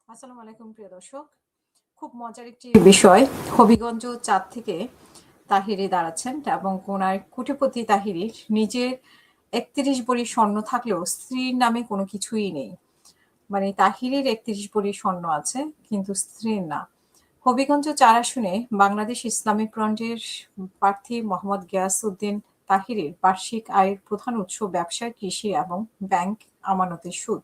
আসসালামু আলাইকুম প্রিয় দর্শক। খুব মজার একটি বিষয়। হবিগঞ্জ ৪ থেকে তাহিরি দাঁড়াচ্ছেন এবং ওনার কোটিপতি তাহিরির নিজের ৩১ ভরি স্বর্ণ থাকলেও স্ত্রীর নামে কোনো কিছুই নেই। মানে তাহিরির ৩১ ভরি স্বর্ণ আছে কিন্তু স্ত্রীর না। হবিগঞ্জ ৪ আসনে বাংলাদেশ ইসলামী ফ্রন্টের প্রার্থী মোহাম্মদ গিয়াসউদ্দিন তাহিরের বার্ষিক আয়ের প্রধান উৎস ব্যবসা, কৃষি এবং ব্যাংক আমানতের সুদ।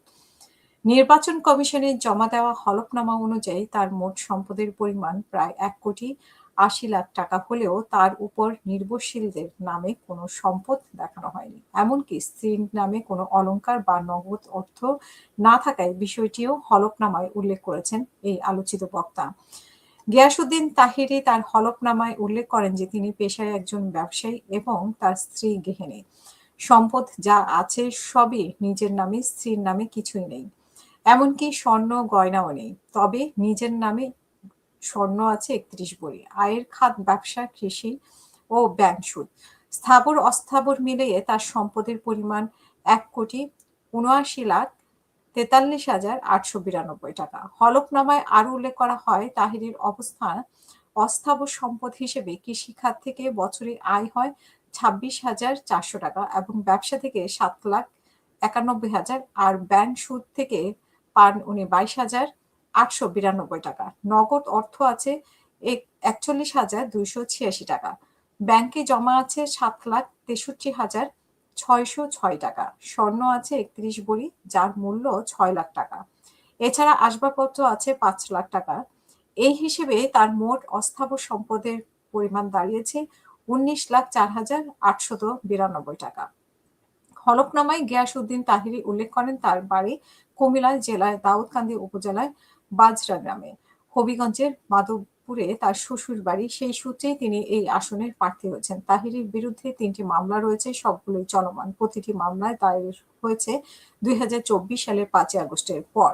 নির্বাচন কমিশনের জমা দেওয়া হলফনামা অনুযায়ী তার মোট সম্পদের পরিমাণ প্রায় ১,৮০,০০,০০০ টাকা হলেও তার উপর নির্ভরশীলদের নামে কোনো সম্পদ দেখানো হয়নি। এমনকি স্ত্রীর নামে কোনো অলংকার বা নগদ অর্থ না থাকায় বিষয়টিও হলফনামায় উল্লেখ করেছেন এই আলোচিত বক্তা। গিয়াসউদ্দিন তাহিরি তার হলফনামায় উল্লেখ করেন যে তিনি পেশায় একজন ব্যবসায়ী এবং তার স্ত্রী গৃহিণী। সম্পদ যা আছে সবই নিজের নামে, স্ত্রীর নামে কিছুই নেই। এমনকি স্বর্ণ গয়নাও নেই। তবে নিজের নামে স্বর্ণ আছে ৩১ ভরি। আয়ের খাত ব্যবসা, কৃষি ও ব্যাংক সুদ। স্থাবর অস্থাবর মিলিয়ে তার সম্পদের পরিমাণ ১,৭৩,৮৯,৮৯২ টাকা। হলফনামায় আরো উল্লেখ করা হয় তাহিরের অবস্থান অস্থাবর সম্পদ হিসেবে কৃষিখাত থেকে বছরে আয় হয় ২৬,৪০০ টাকা এবং ব্যবসা থেকে ৭,৯১,০০০ আর ব্যাংক সুদ থেকে পান উনি ২২,৮৯২ টাকা। নগদ অর্থ আছে ৪১,২৮৬ টাকা। ব্যাংকে জমা আছে ৭,৬৩,৬০৬ টাকা। স্বর্ণ আছে ৩১ ভরি যার মূল্য ৬ লাখ টাকা। এছাড়া আসবাবপত্র আছে ৫ লাখ টাকা। এই হিসেবে তার মোট অস্থাবর সম্পদের পরিমাণ দাঁড়িয়েছে ১৯,০৪,৮৯২ টাকা। হলফনামায় গিয়াসউদ্দিন তাহিরি উল্লেখ করেন তার বাড়ি কুমিল্লা জেলার দাউদকান্দি উপজেলার বাজরা গ্রামে। হবিগঞ্জের মাধবপুরে তার শ্বশুর বাড়ি। সেই সূত্রেই তিনি এই আসনের প্রার্থী হয়েছেন। তাহিরির বিরুদ্ধে ৩টি মামলা রয়েছে, সবগুলোই চলমান। প্রতিটি মামলায় দায়ের হয়েছে ২০২৪ সালের ৫ই আগস্টের পর।